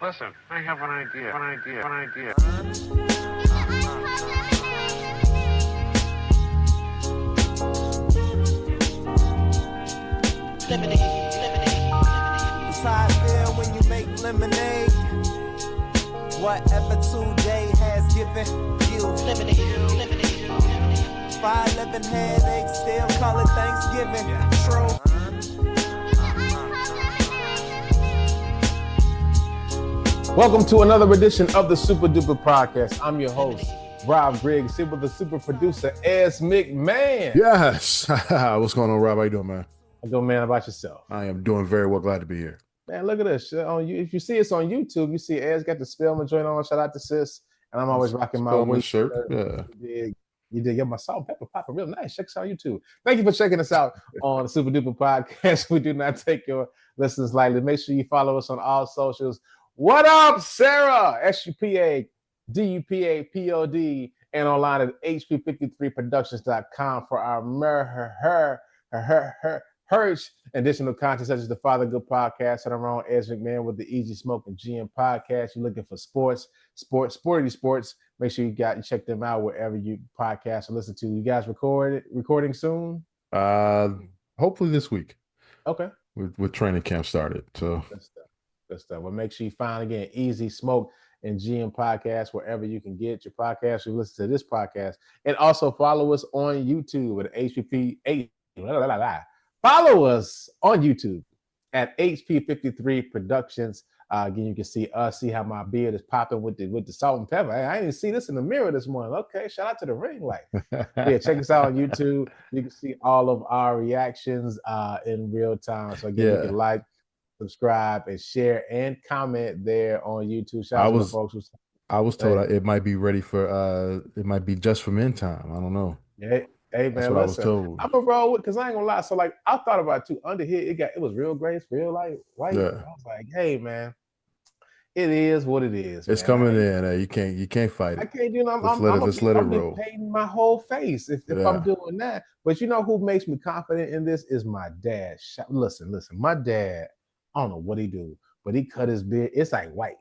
Listen, I have an idea. It's how I feel when you make lemonade. Whatever today has given you. 5'11" headaches, still call it Thanksgiving. True. Welcome to another edition of the Super Duper Podcast. I'm your host, Rob Griggs, here with the super producer, S. McMahon. Yes. What's going on, Rob? How you doing, man? I'm doing, man, about yourself. I am doing very well. Glad to be here. Man, look at this. If you see us on YouTube, you see Ez got the Spellman joint on. Shout out to Sis. And I'm always rocking my Spellman shirt. Yeah. You did get my salt and pepper popping real nice. Check us out on YouTube. Thank you for checking us out on the Super Duper Podcast. We do not take your listens lightly. Make sure you follow us on all socials. What up, Sarah? SUPA, DUPA, POD, and online at hp53productions.com for our additional content such as the Father Good Podcast and our own Ez McMahon with the Easy Smoke and GM Podcast. You're looking for sporty sports. Make sure you check them out wherever you podcast or listen to. You guys recording soon? Hopefully this week. Okay. With training camp started. So Good stuff. Well, make sure you find again Easy Smoke and GM Podcast wherever you can get your podcast. You listen to this podcast, and also follow us on YouTube at HPP8. Follow us on YouTube at HP53 Productions. Again, you can see us, see how my beard is popping with the salt and pepper. I didn't see this in the mirror this morning. Okay, shout out to the ring light. Yeah, check us out on YouTube. You can see all of our reactions in real time. So again, you can like, subscribe, and share and comment there on YouTube. Shout out to the folks. I was told it might be ready for it might be just for men time. I don't know. Yeah. Hey man, listen, I was told. I'm gonna roll with because I ain't gonna lie. So like I thought about it too. Under here, it was real grace, real light, white. Yeah. I was like, hey man, it is what it is. It's coming in. You can't fight it. I can't do nothing. Let's let it roll. Painting my whole face if I'm doing that. But you know who makes me confident in this is my dad. Listen, my dad. I don't know what he do, but he cut his beard. It's like white,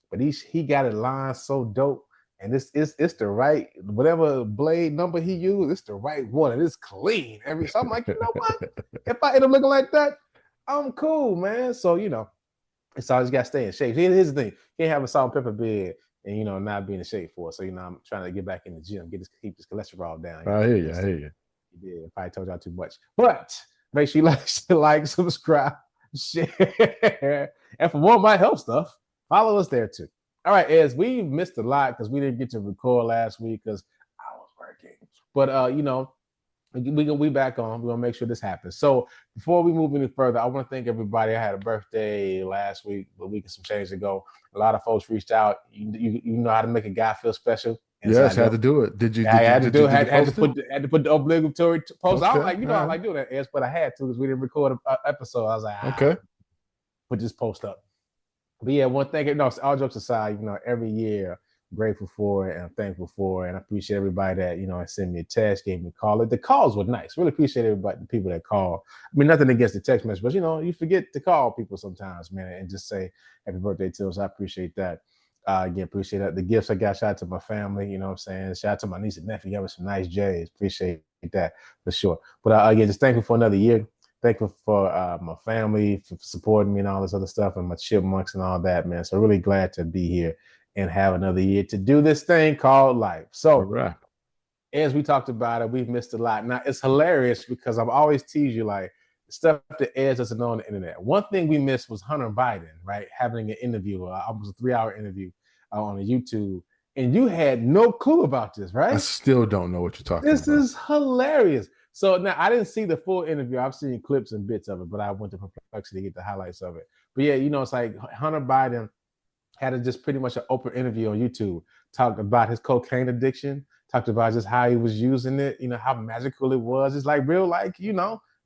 but he got it lined so dope. And it's the right, whatever blade number he used, it's the right one. And it's clean. So I'm like, you know what? If I end up looking like that, I'm cool, man. So, it's always got to stay in shape. Here's the thing. You can't have a salt and pepper beard and, not be in shape for it. So, I'm trying to get back in the gym, keep this cholesterol down. I hear you. Yeah, if I told y'all too much. But make sure you like, subscribe, share. And for more of my health stuff, follow us there too. All right, Ez, we missed a lot because we didn't get to record last week because I was working. But, we back on. We're going to make sure this happens. So before we move any further, I want to thank everybody. I had a birthday last week, a week and some change ago. A lot of folks reached out. You know how to make a guy feel special. Yes, had to do it. Did you? I had to do it. Had to put the obligatory post. Okay. I was like, I don't like doing that, Ez, but I had to because we didn't record an episode. I was like, okay, put this post up. But yeah, one thing, all jokes aside, every year, I'm grateful for it and I'm thankful for it. And I appreciate everybody that, sent me a text, gave me a call. The calls were nice. Really appreciate everybody, the people that call. I mean, nothing against the text message, but, you forget to call people sometimes, man, and just say happy birthday to us. I appreciate that. Again, appreciate that. The gifts I got, shout out to my family, you know what I'm saying? Shout out to my niece and nephew. Got me some nice J's. Appreciate that for sure. But again, just thankful for another year. Thankful for my family for supporting me and all this other stuff and my chipmunks and all that, man. So really glad to be here and have another year to do this thing called life. So as we talked about it, we've missed a lot. Now, it's hilarious because I've always teased you like stuff that Ez doesn't know on the internet. One thing we missed was Hunter Biden, right? Having an interview, almost a 3-hour interview on YouTube. And you had no clue about this, right? I still don't know what you're talking about. This is hilarious. So now I didn't see the full interview. I've seen clips and bits of it, but I went to Perplexity to get the highlights of it. But yeah, it's like Hunter Biden had just pretty much an open interview on YouTube, talked about his cocaine addiction, talked about just how he was using it, how magical it was. It's like real,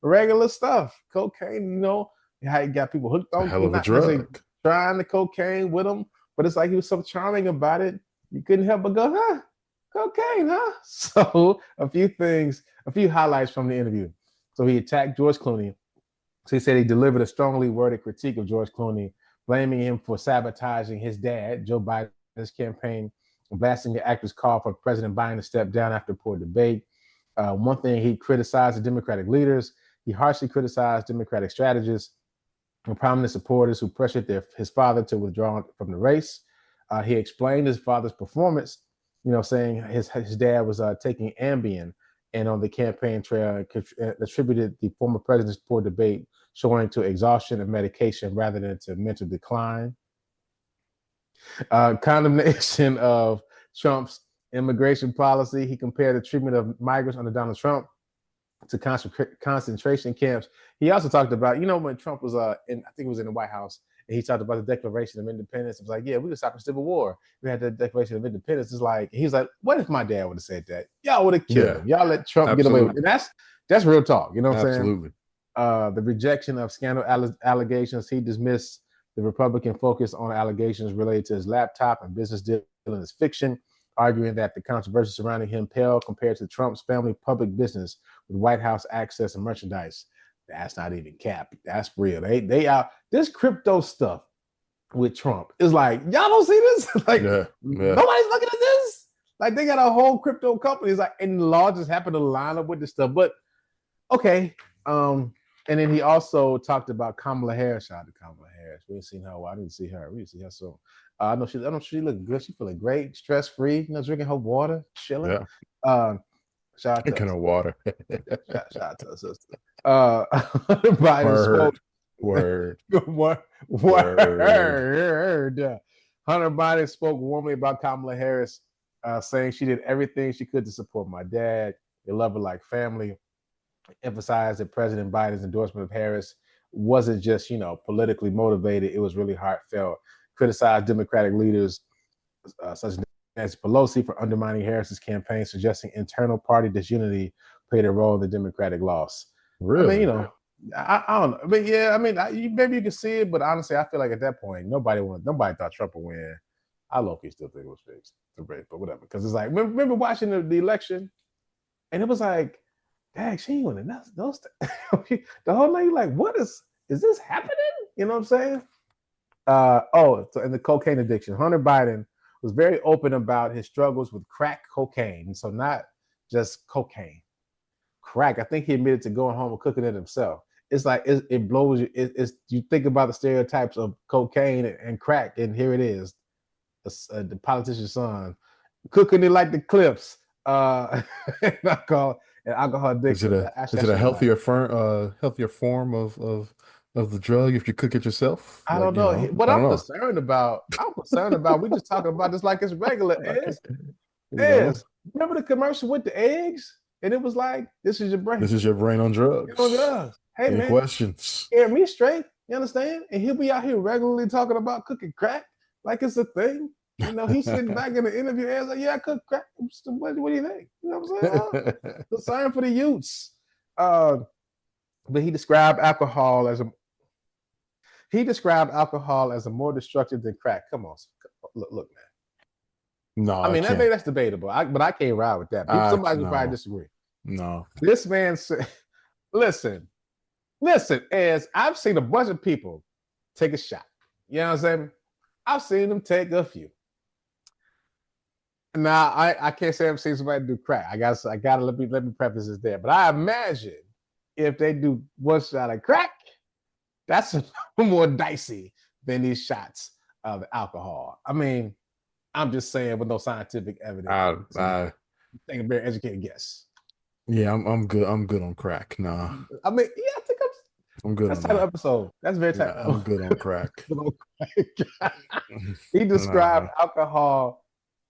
regular stuff. Cocaine, how he got people hooked on. Hell of a drug. Trying the cocaine with him, but it's like he was so charming about it. You couldn't help but go, cocaine, huh? So a few highlights from the interview. So he attacked George Clooney. So he said he delivered a strongly worded critique of George Clooney blaming him for sabotaging his dad, Joe Biden's campaign, blasting the actor's call for President Biden to step down after a poor debate. One thing, he criticized the Democratic leaders. He harshly criticized Democratic strategists and prominent supporters who pressured his father to withdraw from the race. He explained his father's performance, saying his dad was taking Ambien and on the campaign trail, attributed the former president's poor debate showing to exhaustion and medication rather than to mental decline. Condemnation of Trump's immigration policy. He compared the treatment of migrants under Donald Trump to concentration camps. He also talked about, when Trump was I think it was in the White House, and he talked about the Declaration of Independence. It was like, yeah, we could stop the Civil War. We had the Declaration of Independence. It's like, he's like, what if my dad would have said that? Y'all would have killed him. Y'all let Trump get away with it. And that's real talk. You know what I'm saying? Absolutely. The rejection of scandal allegations. He dismissed the Republican focus on allegations related to his laptop and business deal as fiction, arguing that the controversy surrounding him pale compared to Trump's family public business with White House access and merchandise. That's not even cap. That's real. They out this crypto stuff with Trump is like, y'all don't see this? Like, nobody's looking at this. Like, they got a whole crypto company. It's like, and the law just happened to line up with this stuff. But okay. And then he also talked about Kamala Harris. Shout out to Kamala Harris. We ain't seen her. Well, I didn't see her. We didn't see her soon. I know she look good. She feeling great, stress free. drinking her water, chilling. Yeah. Shout out to drinking her water. shout out to her sister. Biden Word. Hunter Biden spoke warmly about Kamala Harris, saying she did everything she could to support my dad. They love her like family. Emphasized that President Biden's endorsement of Harris wasn't just, politically motivated. It was really heartfelt. Criticized Democratic leaders such as Nancy Pelosi for undermining Harris's campaign, suggesting internal party disunity played a role in the Democratic loss. Really? I mean, I don't know. But yeah, I mean, maybe you can see it, but honestly, I feel like at that point, nobody thought Trump would win. I low-key still think it was fixed, but whatever. Because it's like, remember watching the election, and it was like, dang, she ain't winning those. The whole night, you're like, what is this happening? You know what I'm saying? So in the cocaine addiction, Hunter Biden was very open about his struggles with crack cocaine. So not just cocaine, crack. I think he admitted to going home and cooking it himself. It's like, it blows you. You think about the stereotypes of cocaine and crack, and here it is, the politician's son cooking it like the Clips. Alcohol addiction. Is it a healthier form of the drug if you cook it yourself? I don't know. What I'm concerned about, we just talking about this like it's regular. Remember the commercial with the eggs? And it was like, this is your brain. This is your brain on drugs. Hey, Any man. questions? Hear me straight. You understand? And he'll be out here regularly talking about cooking crack like it's a thing. He's sitting back in the interview and like, yeah, I cook crack. What do you think? You know what I'm saying? Concern for the youths. But he described alcohol as a more destructive than crack. Come on, look, man. No, I mean, that's debatable. But I can't ride with that. Somebody would probably disagree. No, this man said, listen. As I've seen a bunch of people take a shot. You know what I'm saying? I've seen them take a few. Now, I can't say I've seen somebody do crack. I gotta let me preface this there. But I imagine if they do one shot of crack, that's a little more dicey than these shots of alcohol. I mean, I'm just saying with no scientific evidence. I think a very educated guess. Yeah, I'm good. I'm good on crack. Nah. I mean, yeah, I think I'm good. That's the title episode. That's very tight. I'm good on crack. He described alcohol.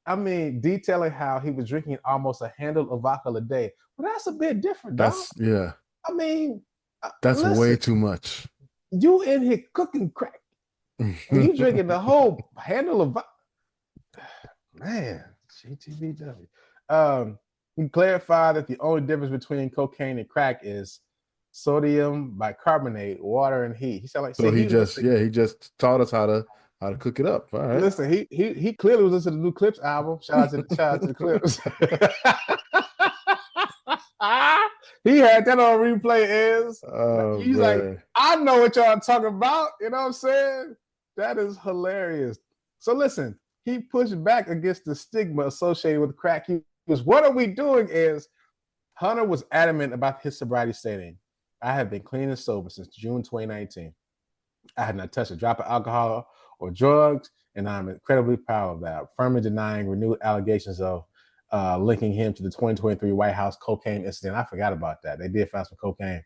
I mean, detailing how he was drinking almost a handle of vodka a day. Well, that's a bit different, dog. I mean, that's way too much. You in here cooking crack, and you drinking the whole handle of vodka. Man, GTBW. He clarified that the only difference between cocaine and crack is sodium bicarbonate, water, and heat. He sounded like so. He just taught us how to cook it up. All right. Listen, he clearly was listening to the new Clips album. Shout out to the Clips. He had that on replay. He's man. Like, I know what y'all talking about. You know what I'm saying? That is hilarious. So listen, he pushed back against the stigma associated with crack use. What are we doing is Hunter was adamant about his sobriety, stating, I have been clean and sober since June 2019. I have not touched a drop of alcohol or drugs, and I'm incredibly proud of that, firmly denying renewed allegations of linking him to the 2023 White House cocaine incident. I forgot about that. They did find some cocaine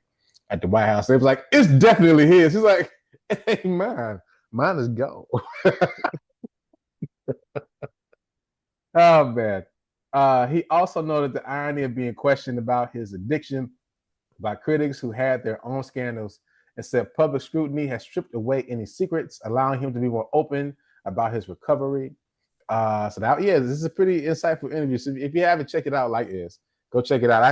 at the White House. They was like, it's definitely his. He's like, hey, mine is gone. Oh, man. He also noted the irony of being questioned about his addiction by critics who had their own scandals and said public scrutiny has stripped away any secrets, allowing him to be more open about his recovery. So that, yeah, this is a pretty insightful interview. So if you haven't checked it out like this, go check it out. I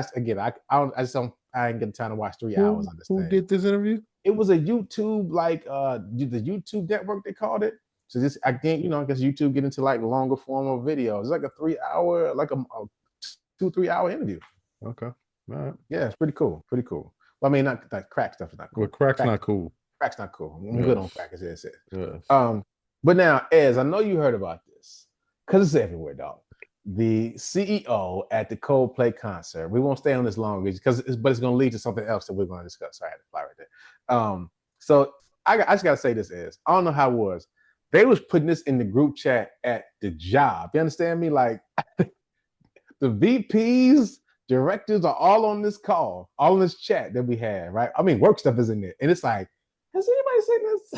ain't get time to watch 3 hours on this thing. Who did this interview? It was a YouTube, like the YouTube network, they called it. So this, I think, I guess YouTube get into like longer form of videos. It's like a 3 hour, like a 2-3 hour interview. Okay. All right. Yeah, it's pretty cool. Pretty cool. Well, I mean, not that crack stuff is not cool. Well, crack's not cool. Crack's not cool. I'm good on crack, as it said. Yes. But now, Ez, I know you heard about this because it's everywhere, dog. The CEO at the ColdPlay concert. We won't stay on this long because it's going to lead to something else that we're going to discuss. So I had to fly right there. So I just got to say this, Ez. I don't know how it was. They was putting this in the group chat at the job. You understand me? Like the VPs, directors are all on this call, all in this chat that we had, right? I mean, work stuff is in there. And it's like, has anybody seen this?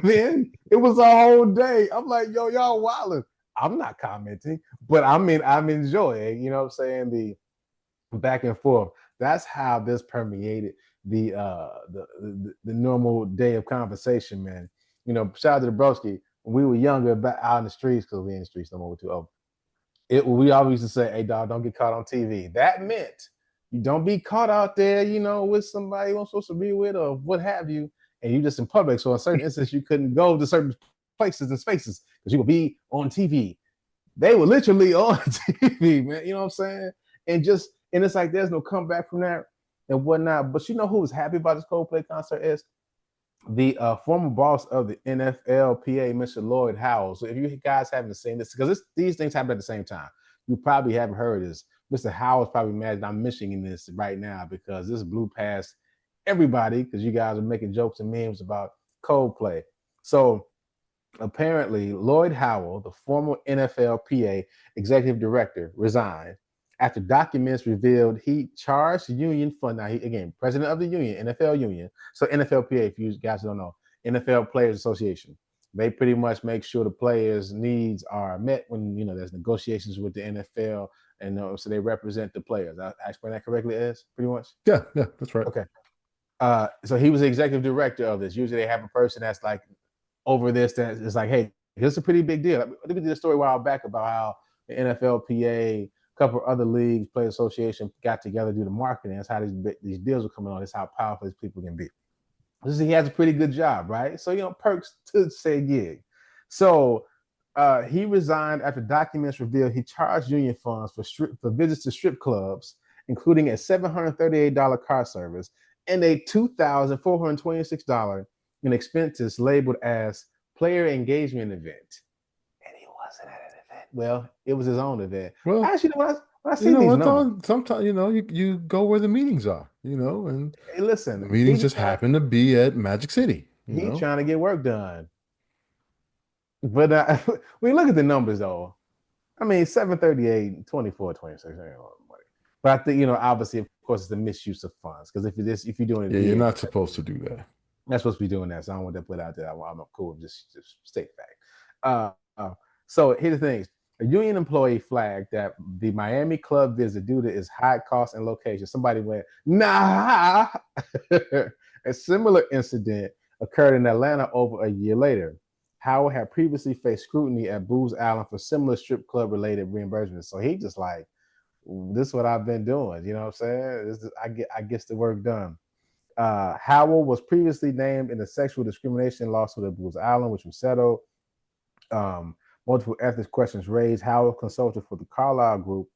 Man, it was a whole day. I'm like, yo, y'all wilding. I'm not commenting, but I'm enjoying, you know what I'm saying, the back and forth. That's how this permeated the normal day of conversation, man. Shout out to the broski. When we were younger, back out in the streets, because we in the streets no more, we're too old. We always used to say, hey, dog, don't get caught on TV. That meant you don't be caught out there, with somebody you're supposed to be with or what have you, and you just in public. So in certain instances, you couldn't go to certain places and spaces because you would be on TV. They were literally on TV, man. You know what I'm saying? And it's like there's no comeback from that and whatnot. But who was happy about this ColdPlay concert is the former boss of the NFLPA, Mr. Lloyd Howell. So if you guys haven't seen this, because these things happen at the same time, you probably haven't heard this. Mr. Howell's probably mad that I'm mentioning this right now because this blew past everybody because you guys are making jokes and memes about ColdPlay. So apparently, Lloyd Howell, the former NFLPA executive director, resigned after documents revealed he charged union fund. Now, again, president of the union, NFL union. So NFLPA, if you guys don't know, NFL Players Association. They pretty much make sure the players' needs are met when there's negotiations with the NFL, and so they represent the players. I explain that correctly, Ez? Pretty much. Yeah, that's right. Okay. So he was the executive director of this. Usually, they have a person that's like over this that is like, hey, this is a pretty big deal. We did a story a while back about how the NFLPA, a couple of other leagues, play association got together to do the marketing. That's how these deals are coming on. That's how powerful these people can be. He has a pretty good job, right? So, perks to say gig. So he resigned after documents revealed he charged union funds for visits to strip clubs, including a $738 car service and a $2,426 in expenses labeled as player engagement event. And he wasn't at an event. Well, it was his own event. Well, actually, when I see these numbers, sometimes you go where the meetings are, and hey, listen, the meetings just happen to be at Magic City. He's trying to get work done. But when you look at the numbers, though, I mean, 738, 24, 26. But I think, obviously, of course, it's the misuse of funds. Because if you're doing it, you're not supposed to do that. Not supposed to be doing that. So I don't want to put out there. I'm cool with just state fact. So here's the thing. A union employee flagged that the Miami club visit due to its high cost and location. Somebody went, nah. A similar incident occurred in Atlanta over a year later. Howard had previously faced scrutiny at Booz Allen for similar strip club related reimbursements. So he just like, this is what I've been doing. You know what I'm saying? I get the work done. Howell was previously named in the sexual discrimination lawsuit at Booz Allen, which was settled. Multiple ethics questions raised. Howell consulted for the Carlyle Group,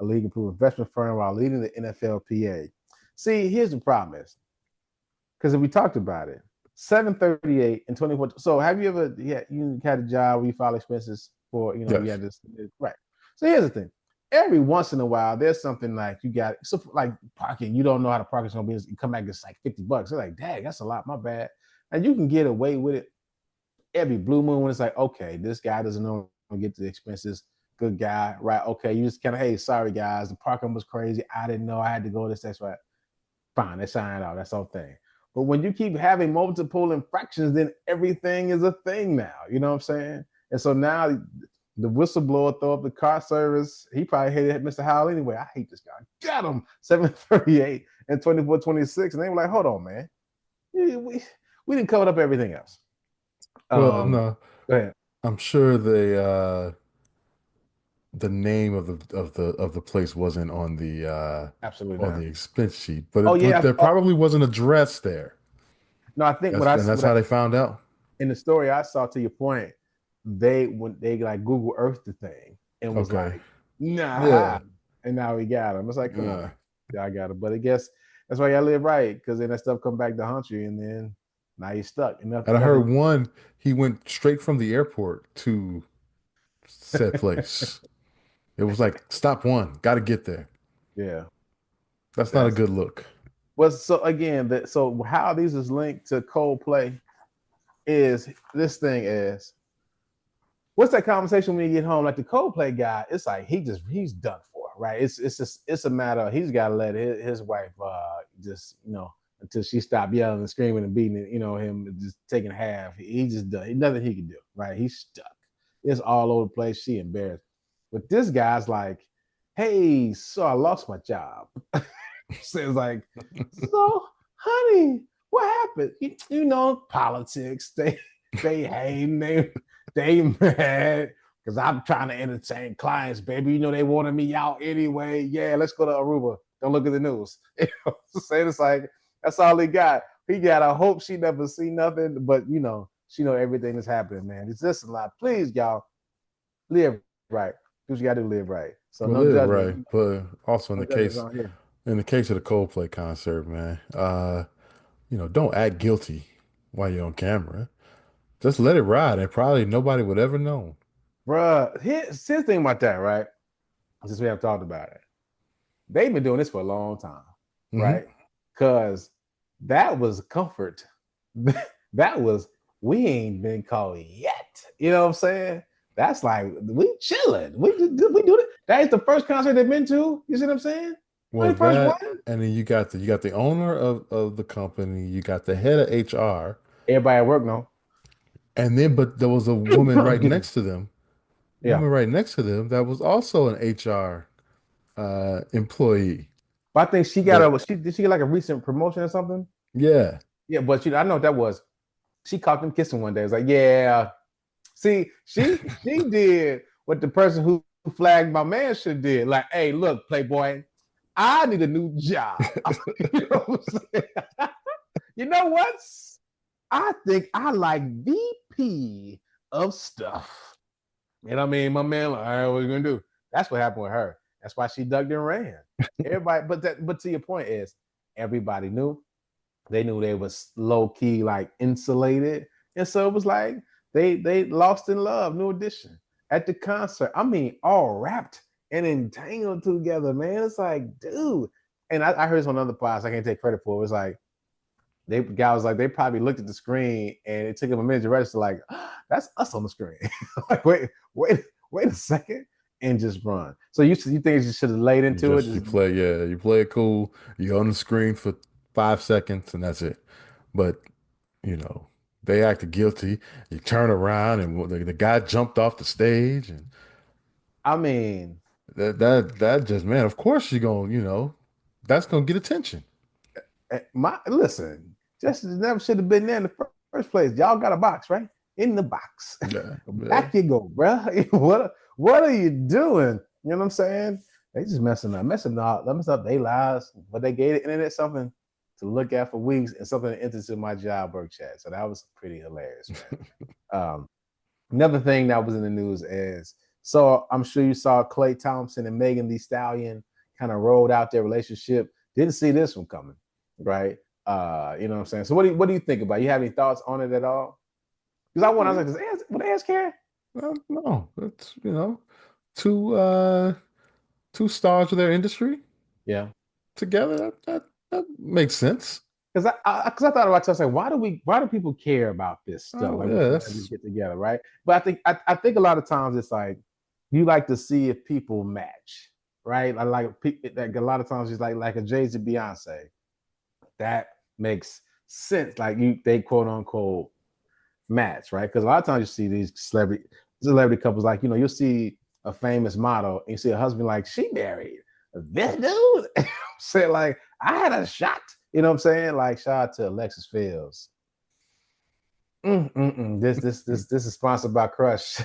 a league-approved investment firm, while leading the NFLPA. See, here's the problem is, because we talked about it, $738 and 24. So have you ever you had a job where you file expenses for, you Yes. had this, right? So here's the thing. Every once in a while, there's something like you got so like parking. You don't know how the parking's gonna be. You come back, it's like $50. They're like, dang, that's a lot. My bad. And you can get away with it every blue moon when it's like, okay, this guy doesn't know how to get the expenses. Good guy, right? Okay, you just kind of, hey, sorry guys, the parking was crazy. I didn't know I had to go this. That's right. Fine, they sign it out. That's all thing. But when you keep having multiple infractions, then everything is a thing now. You know what I'm saying? And so now the whistleblower throw up the car service. He probably hated Mr. Howell anyway. I hate this guy. Got him 738 and 2426. And they were like, hold on, man. We didn't cover up everything else. Well, no, Go ahead. I'm sure the name of the place wasn't Absolutely on not. the expense sheet, but Oh, yeah. there probably was an address there. No, I think That's how they found out. in the story I saw, to your point, when they like Google Earth the thing and was Okay. like, nah, Yeah. and now we got him. It's like, come on, Yeah. yeah, I got him. But I guess that's why you gotta live right, because then that stuff come back to haunt you, and then now you're stuck. And I heard he went straight from the airport to said place. It was like stop one, got to get there. Yeah, That's not a that's good look. so again. So how these is linked to ColdPlay is this thing is. What's that conversation when you get home? Like the ColdPlay guy, it's like he's done for, right? It's a matter of he's got to let his wife just until she stopped yelling and screaming and beating it, him just taking half. He just done nothing he can do, right? He's stuck. It's all over the place. She embarrassed. But this guy's like, hey, so I lost my job. So it's like, so honey, what happened? Politics. They hate they mad because I'm trying to entertain clients, baby. They wanted me out anyway. Yeah, let's go to Aruba. Don't look at the news. So it's like that's all he got. He got. I hope she never see nothing, but she know everything that's happening, man. It's just a lot. Please, y'all, live right. Do what you gotta do, live right. So Well, no live judgment. right, but also No judgment on here. in the case of the Coldplay concert, man, don't act guilty while you're on camera. Just let it ride, and probably nobody would ever know. Bruh, here's the thing about that, right? Since we have talked about it. They've been doing this for a long time, right? Because that was comfort. That was, we ain't been caught yet. You know what I'm saying? That's like, we chilling. We do it. That is the first concert they've been to. You see what I'm saying? Well, First that, one. and then you got the owner of the company, you got the head of HR, Everybody at work, no. but there was a woman right Excuse me. next to them. Yeah. Woman right next to them that was also an HR employee. But I think she got did she get like a recent promotion or something? Yeah. Yeah, but I know what that was. She caught them kissing one day. It was like, yeah. See, she did what the person who flagged my man should did. Like, hey, look, Playboy, I need a new job. You know what I'm saying? You know what? I think I like VP of stuff. And I mean, my man, like, all right, what are you gonna do? That's what happened with her. That's why she ducked and ran. Everybody, but to your point is, everybody knew. They knew they was low key, like insulated, and so it was like they lost in love. New Edition at the concert. I mean, all wrapped and entangled together, man. It's like, dude. And I heard this on another podcast. I can't take credit for it. It's like guy was like, they probably looked at the screen and it took them a minute to register, like, that's us on the screen. Like, wait a second, and just run. So you think you should have laid into it? You play it cool. You're on the screen for 5 seconds and that's it. But they acted guilty. You turn around and the guy jumped off the stage, and I mean, that just, man, of course you're gonna, that's gonna get attention. listen, Justice never should have been there in the first place. Y'all got a box, right? In the box. Yeah, Back you go, bro. What are you doing? You know what I'm saying? They just messing up their lives, but they gave the internet something to look at for weeks and something that entered into my job work chat. So that was pretty hilarious, man. Another thing that was in the news is, so I'm sure you saw Klay Thompson and Megan Thee Stallion kind of rolled out their relationship. Didn't see this one coming, right? You know what I'm saying? So what do you think about it? You have any thoughts on it at all? Because I was like, would ask care? No, that's two stars of their industry Yeah. together. That makes sense. Because I thought about it, I was like, why do people care about this stuff? Oh Like when yeah, celebrities get together, right? But I think a lot of times it's like you like to see if people match, right? I like a lot of times it's like a Jay-Z Beyonce. That makes sense. Like they quote unquote match, right? Because a lot of times you see these celebrity couples, like you'll see a famous model and you see a husband like she married this dude. Say like I had a shot. You know what I'm saying? Like shout out to Alexis Fields. This is sponsored by Crush.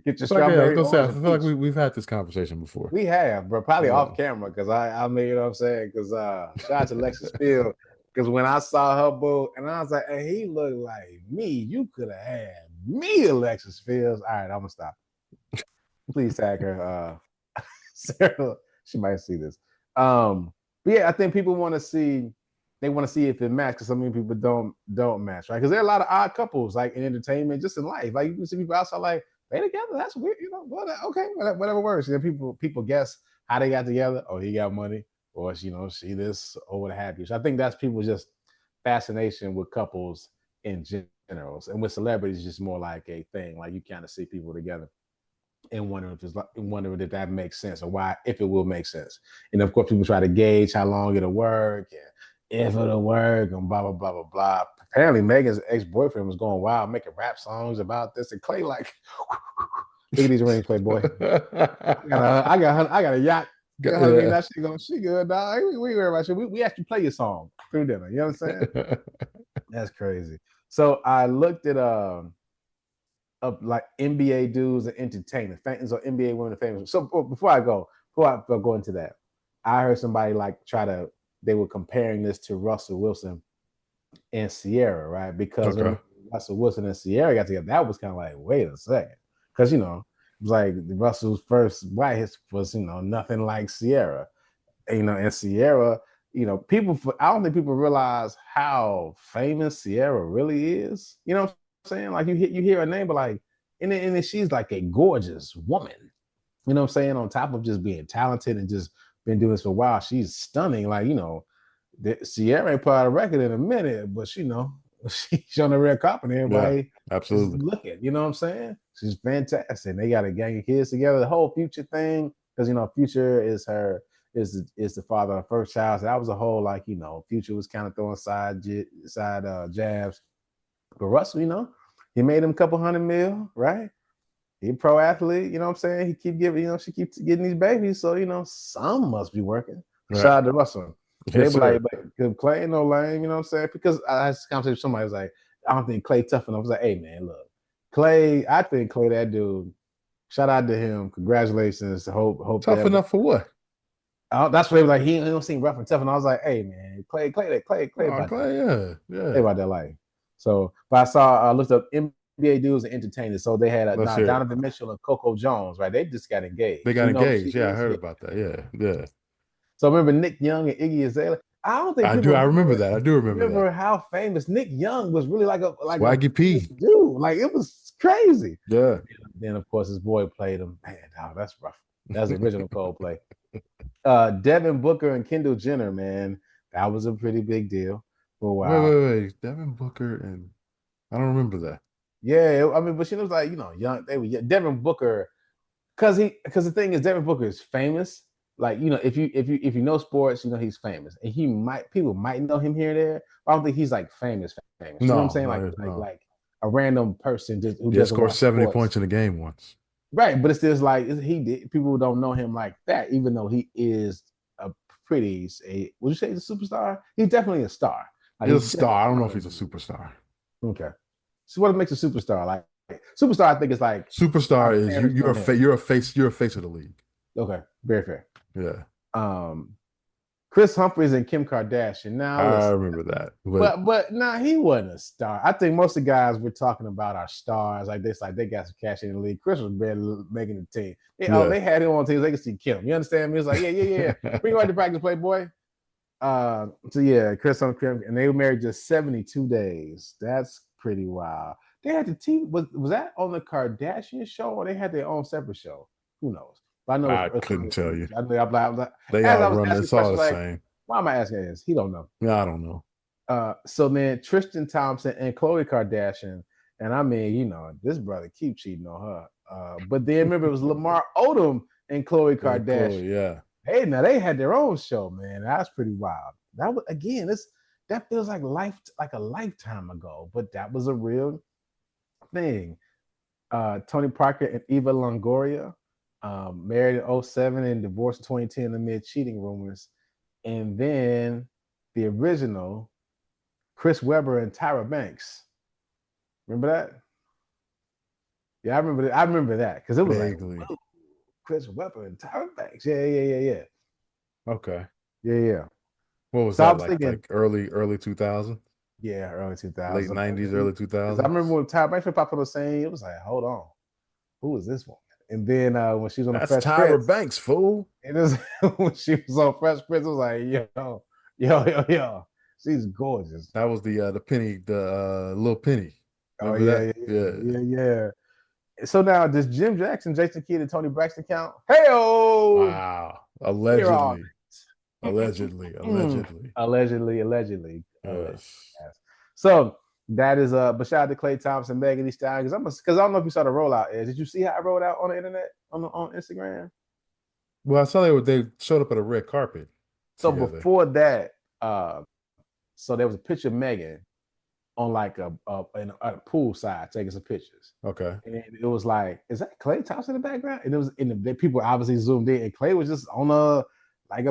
Get your I was strawberry gonna say, I orange feel and like peach. we've had this conversation before. We have, but probably Yeah. off camera because I mean, you know what I'm saying? Because shout out to Lexus Field. Because when I saw her boo, and I was like, hey, he looked like me. You could have had me, Alexis Fields. All right, I'm gonna stop. Please tag her. Sarah, she might see this. But yeah, I think people want to see. They want to see if it matches. Because so many people don't match, right? Because there are a lot of odd couples, like in entertainment, just in life. Like you can see people outside, like they together. That's weird, okay, whatever works. People guess how they got together. Oh, he got money, or she this, or what have you. So I think that's people just fascination with couples in general, and with celebrities, it's just more like a thing. Like you kind of see people together and wondering if that makes sense or why, if it will make sense. And of course, people try to gauge how long it'll work and if it'll work and blah blah blah blah blah. Apparently, Megan's ex-boyfriend was going wild, making rap songs about this, and Klay like, look at these rings, Playboy. I got a yacht. You know what I mean? That shit going, she good, dog. We worry about you. We actually play your song through dinner. You know what I'm saying? That's crazy. So I looked at up like NBA dudes and entertainers, or NBA women and famous. So before I go into that, I heard somebody like they were comparing this to Russell Wilson and Sierra, right? Because when Russell Wilson and Sierra got together, that was kind of like, wait a second. Because, it was like Russell's first wife was, nothing like Sierra. And Sierra, I don't think people realize how famous Sierra really is. You know what I'm saying? Like you hear her name, but like, and then she's like a gorgeous woman. You know what I'm saying? On top of just being talented and just been doing this for a while, she's stunning. Like, Sierra ain't put out a record in a minute, but she's on the red carpet and everybody is looking. You know what I'm saying? She's fantastic. They got a gang of kids together. The whole Future thing, because Future is the father of her first child. So that was a whole Future was kind of throwing side jabs. But Russell, he made him a couple $100 million, right? He a pro athlete, you know what I'm saying? He keep giving, she keeps getting these babies, so some must be working. Right. Shout out to Russell. And they were like, but Klay ain't no lame, you know what I'm saying? Because I had this conversation with somebody, was like, I don't think Klay tough enough. I was like, hey man, look, I think Klay, that dude, shout out to him. Congratulations. Hope tough enough for what? That's what he was like. He don't seem rough and tough. And I was like, hey man, Klay about that. Yeah. Klay about that life. So, but I looked up NBA dudes and entertainers. So they had Donovan Mitchell and Coco Jones, right? They just got engaged. They got engaged. Yeah, I heard about that. Yeah. So remember Nick Young and Iggy Azalea? I don't think I remember that. I do remember that. How famous Nick Young was. Really like Swaggy P. Dude, like it was crazy. Yeah. Then of course his boy played him. Man, that's rough. That's the original ColdPlay. Devin Booker and Kendall Jenner, man, that was a pretty big deal for a while. Wait. Devin Booker and I don't remember that. Yeah, I mean, but she was like, young. They were Devin Booker, because the thing is, Devin Booker is famous. Like, if you know sports, he's famous, and people might know him here and there. But I don't think he's like famous. No, you know what I'm saying? Like a random person just who doesn't score 70 points in a game once. Right, but it's just like he did. People don't know him like that, even though he is would you say he's a superstar? He's definitely a star. Like, he's a star. I don't know if he's a superstar. Okay. So what makes a superstar? Like superstar, I think it's like superstar is you're a face of the league. Okay, very fair. Yeah. Chris Humphries and Kim Kardashian. Now I remember that. But he wasn't a star. I think most of the guys we're talking about are stars. Like this, like they got some cash in the league. Chris was barely making the team. They had him on teams. They could see Kim. You understand me? It's like, yeah. Bring him right to practice, Playboy. So yeah, Chris on Krim, and they were married just 72 days. That's pretty wild. They had the team. Was that on the Kardashian show or they had their own separate show? Who knows? But I know I it's couldn't tell you. I know I was like, They as all I was run. asking It's all questions the like, same. why am I asking this? He don't know. Yeah, I don't know. So then Tristan Thompson and Khloe Kardashian, and I mean, this brother keep cheating on her. But then remember it was Lamar Odom and Khloe Yeah, Kardashian. Chloe, yeah. Hey, now they had their own show, man. That's pretty wild. That was again, that feels like a lifetime ago, but that was a real thing. Tony Parker and Eva Longoria, married in '07 and divorced in 2010 amid cheating rumors. And then the original Chris Webber and Tyra Banks. Remember that? Yeah, I remember that because it was Vaguely. like Chris Webber and Tyra Banks. Yeah. Okay. Yeah. What was So I that was like? thinking, Like early 2000, yeah, early late 2000s. 90s, early Because I remember 2000s. when Tyra Banks popped on the scene, it was like, hold on, who is this woman? And then when she was on the That's Fresh Tyra Prince, Banks, fool. it is when she was on Fresh Prince, it was like, yo, she's gorgeous. That was the penny, the little penny. Oh Remember yeah, that? Yeah. yeah. So now does Jim Jackson, Jason Kidd, and Tony Braxton count? Hey, Wow. we're all Allegedly. Allegedly. Allegedly. allegedly. Yes. Yes. So that is but shout out to Klay Thompson, Megan Thee Stallion, because I don't know if you saw the rollout. Did you see how I rolled out on the internet on Instagram? Well, I saw they showed up at a red carpet So together. before that, so there was a picture of Megan on like in a pool side taking some pictures. Okay. And it was like, is that Klay Thompson in the background? And it was the people obviously zoomed in, and Klay was just on a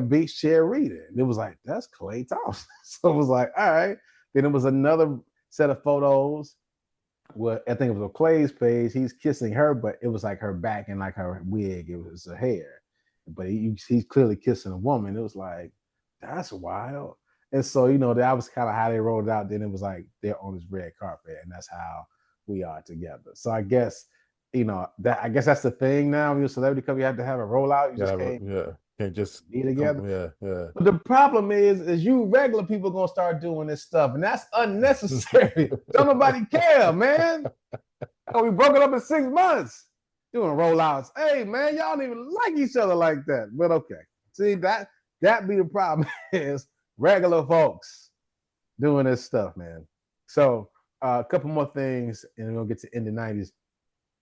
beach chair reading. And it was like, that's Klay Thompson. So it was like, all right. Then it was another set of photos where I think it was on Klay's page. He's kissing her, but it was like her back and like her wig. It was her hair. But he's clearly kissing a woman. It was like, that's wild. And so, that was kind of how they rolled it out. Then it was like they're on this red carpet, and that's how we are together. So I guess, that's the thing now. When you're a celebrity couple, you have to have a rollout. You just can't Can't just be together. yeah. But the problem is you regular people gonna start doing this stuff, and that's unnecessary. Don't nobody care, man. We broke it up in 6 months doing rollouts. Hey, man, y'all don't even like each other like that. But okay, see that be the problem is regular folks doing this stuff, man. So a couple more things, and we'll get to end the '90s.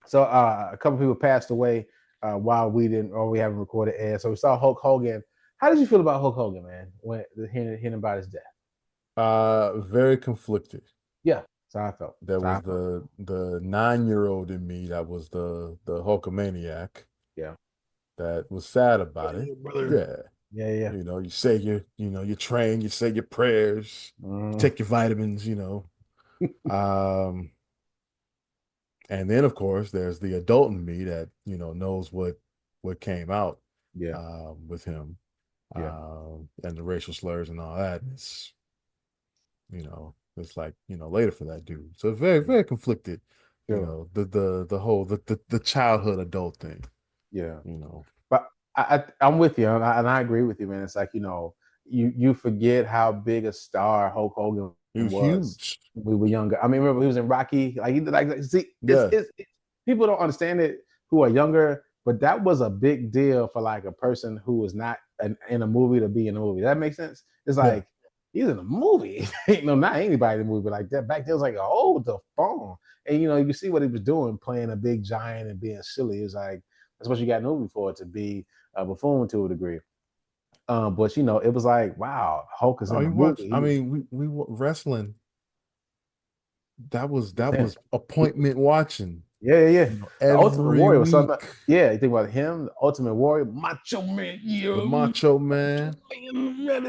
So a couple people passed away while we haven't recorded air. So we saw Hulk Hogan. How did you feel about Hulk Hogan, man, when hearing about his death? Very conflicted. Yeah, that's how I felt. There was the 9-year-old in me that was the Hulkamaniac. Yeah. That was sad about it. Yeah. You say you train, you say your prayers, you take your vitamins, and then of course there's the adult in me that, knows what came out with him. And the racial slurs and all that. It's it's like, later for that dude. So very, very conflicted, the whole the childhood adult thing. Yeah. But I'm with you, and I agree with you, man. It's like, you forget how big a star Hulk Hogan was huge. when we were younger. I mean, remember he was in Rocky. People don't understand it who are younger, but that was a big deal for like a person who was not in a movie to be in a movie. That makes sense. It's like he's in a movie. Not anybody in the movie like that. Back then it was like, hold the phone. And you see what he was doing, playing a big giant and being silly. It's like that's what you got in the movie for, to be a buffoon to a degree. But it was like, wow, Hulk is in the movie. I mean, we wrestling. That was appointment watching. Yeah. The Ultimate Warrior was something. Yeah, you think about him, the Ultimate Warrior, Macho Man, the Macho Man,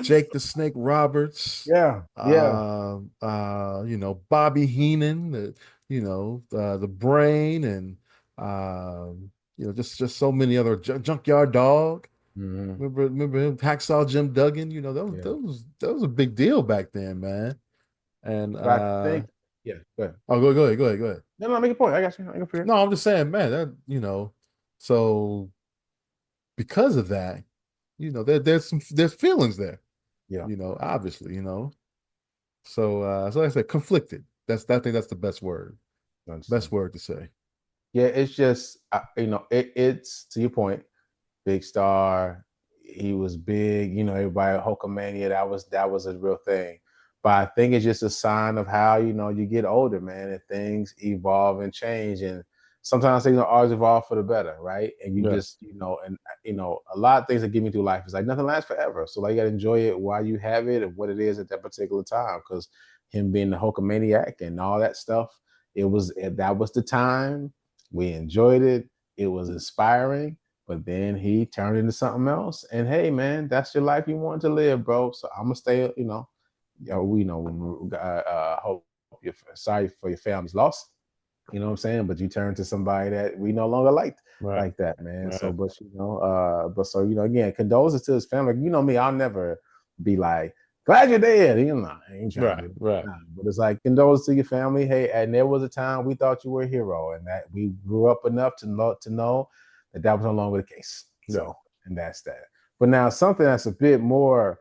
Jake the Snake Roberts. Yeah. Bobby Heenan, the Brain, and just so many other Junkyard Dog. Remember him, Hacksaw Jim Duggan. That was a big deal back then, man. And I think, go ahead. Oh, go ahead. No, make a point. I got you. I can No, I'm just saying, man, that so because of that, there's feelings there. Yeah. Obviously, So like I said, conflicted. I think that's the best word. Understand. Best word to say. Yeah, it's just it's to your point, big star. He was big, everybody Hulkamania, that was a real thing. But I think it's just a sign of how, you get older, man, and things evolve and change. And sometimes things don't always evolve for the better, right? And you Yeah. just, a lot of things that get me through life is like nothing lasts forever. So like you gotta enjoy it while you have it and what it is at that particular time. Because him being the Hulkamaniac and all that stuff, that was the time. We enjoyed it. It was inspiring, but then he turned into something else. And hey, man, that's your life you want to live, bro. So I'm gonna stay, we know, hope you're sorry for your family's loss. You know what I'm saying? But you turn to somebody that we no longer liked Right. like that, man. So, Right. again, condolences to his family. You know me, I'll never be like, glad you're dead. I ain't trying to Right. do that. Right. Nah, but it's like condolences to your family. Hey, and there was a time we thought you were a hero, and that we grew up enough to know that was no longer the case. Yeah. So, and that's that. But now something that's a bit more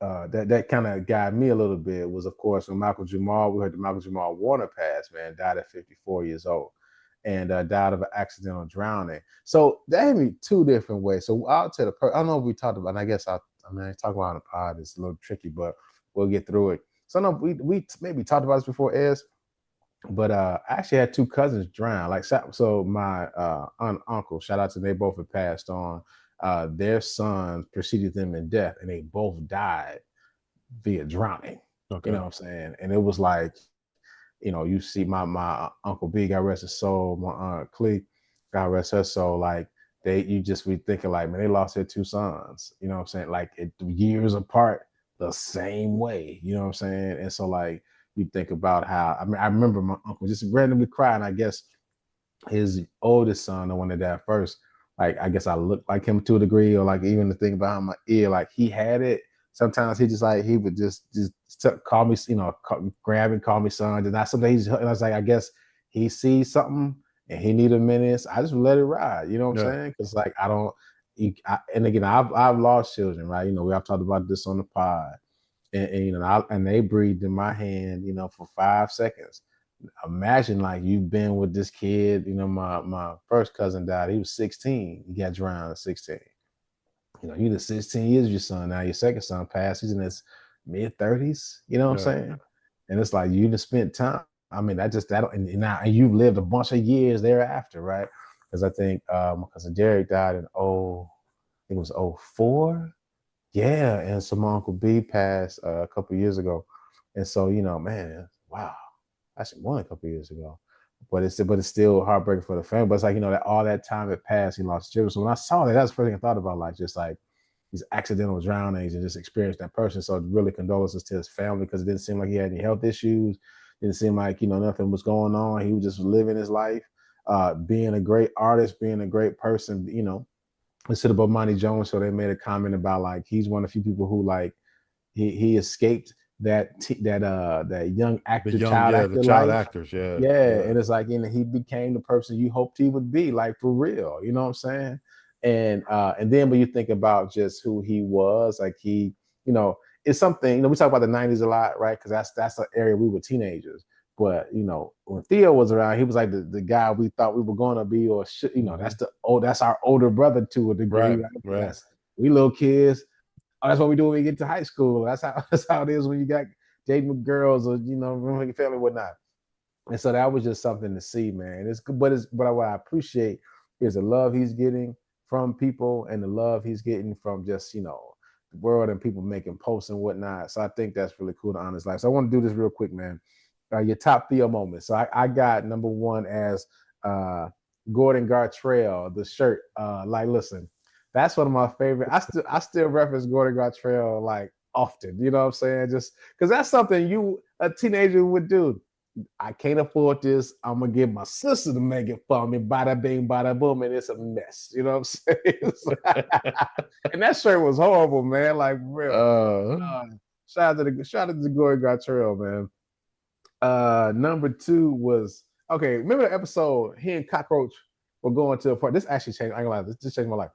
that kind of got me a little bit was, of course, when we heard the Malcolm Jamal Warner pass, man, died at 54 years old and died of an accidental drowning. So that hit me two different ways. So I'll tell I don't know if we talked about, and I guess talking about on the pod is a little tricky, but we'll get through it. So no, we maybe talked about this before, Ez, but I actually had two cousins drown. Like, so my aunt, uncle, shout out to them, they both had passed on. Their son preceded them in death, and they both died via drowning. Okay. You know what I'm saying? And it was like, you see my Uncle B, God rest his soul, my Aunt Klay, God rest her soul, like you just be thinking like, man, they lost their two sons. You know what I'm saying? Like years apart, the same way. You know what I'm saying? And so like you think about how I remember my uncle just randomly crying. I guess his oldest son, the one that died first, like I guess I looked like him to a degree, or like even the thing behind my ear, like he had it. Sometimes he would just call me, grab and call me son. And I sometimes I was like, I guess he sees something and he need a minute. So I just let it ride. You know what I'm saying? Because like I don't. And again, I've lost children, right? We have talked about this on the pod, and they breathed in my hand, for 5 seconds. Imagine like you've been with this kid. My first cousin died. He was 16. He got drowned at 16. You did 16 years of your son. Now your second son passed. He's in his mid 30s. You know what I'm saying? And it's like you just spent time. I mean, and you've lived a bunch of years thereafter, right? Because I think my cousin Derek died in I think it was '04. Yeah, and so my Uncle B passed a couple years ago. And so, man, wow. Actually more than a couple years ago. But it's still heartbreaking for the family. But it's like, that all that time had passed, he lost children. So when I saw that, that's the first thing I thought about, like just like these accidental drownings and just experienced that person. So really condolences to his family, because it didn't seem like he had any health issues. Didn't seem like, nothing was going on. He was just living his life, being a great artist, being a great person, Instead of Bomani Jones, so they made a comment about like he's one of the few people who like he escaped that young actor, child The actor child life. actors. Yeah. Yeah, Yeah. and it's like, he became the person you hoped he would be, like for real. You know what I'm saying? And then when you think about just who he was, like you know, it's something. We talk about the '90s a lot, right? Because that's the area we were teenagers. But when Theo was around, he was like the guy we thought we were gonna be, or that's our older brother to a degree, Right. right? Right. We little kids. Oh, that's what we do when we get to high school. That's how it is when you got dating with girls, or your family, whatnot. And so that was just something to see, man. It's good, but what I appreciate is the love he's getting from people, and the love he's getting from just the world and people making posts and whatnot. So I think that's really cool to honor his life. So I want to do this real quick, man. Your top Theo moments. So I got number one as Gordon Gartrell, the shirt. Like, listen, that's one of my favorite. I still reference Gordon Gartrell like often. You know what I'm saying? Just because that's something a teenager would do. I can't afford this. I'm gonna get my sister to make it for me. Bada bing, bada boom, and it's a mess. You know what I'm saying? And that shirt was horrible, man. Like real. Shout out to Gordon Gartrell, man. Number two was okay. Remember the episode? He and Cockroach were going to a party. This actually changed. I ain't gonna lie. This changed my life.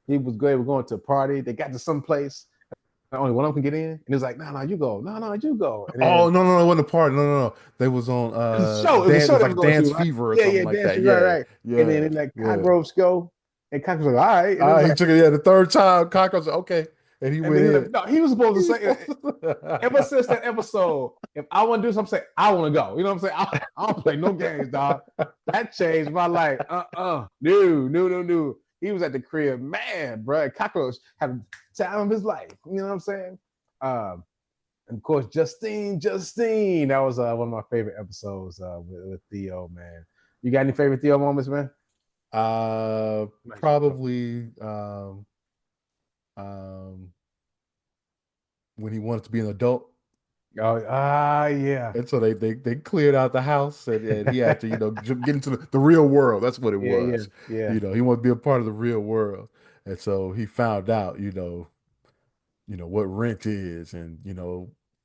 He was going to a party. They got to some place. only one of them can get in, and it was like, no, you go, no, you go, and Oh then no, it wasn't a part. No. They was on it was a Dan. show It was they was like going to, Dance right? Fever or Yeah, something like dance, that. right, Yeah, right. And then yeah, in that yeah. cockroach go, and cockroach was like, all right, and it was He like, took it. Yeah, the third time, Cockroach said, okay, and he and went then in. no, he was supposed to He was say. supposed to- Ever since that episode, if I want to do something, say I want to go. You know what I'm saying? I don't play no games, dog. That changed my life. No. He was at the crib, man, bro. Cockroach had the time of his life. You know what I'm saying? And of course, Justine. That was one of my favorite episodes with Theo, man. You got any favorite Theo moments, man? Probably um, when he wanted to be an adult. Oh, yeah. And so they cleared out the house and he had to, get into the real world. That's what it Yeah. was. Yeah. He wanted to be a part of the real world. And so he found out, what rent is and,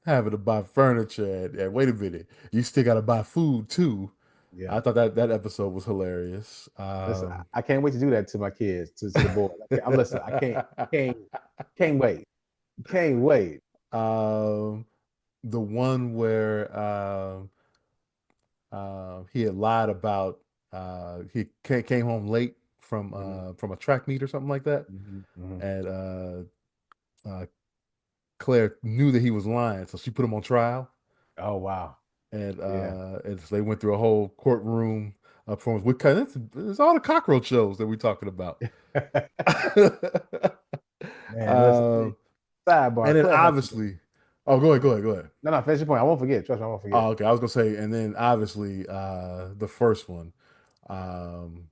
having to buy furniture and wait a minute, you still got to buy food too. Yeah. I thought that episode was hilarious. Listen, I can't wait to do that to my kids, to the boys. I'm listening. Can't, can't wait, can't wait. um, the one where he had lied about he came home late Mm-hmm, from a track meet or something like that, mm-hmm. and uh, Claire knew that he was lying, so she put him on trial, Oh wow, yeah. and so they went through a whole courtroom performance. We kind of it's all the cockroach shows that we're talking about. Man, listen. um, Sidebar, and then Claire Huxtable. obviously, oh, go ahead. No, finish your point. I won't forget. Trust me, I won't forget. Oh, okay. I was gonna say, and then obviously, the first one, um,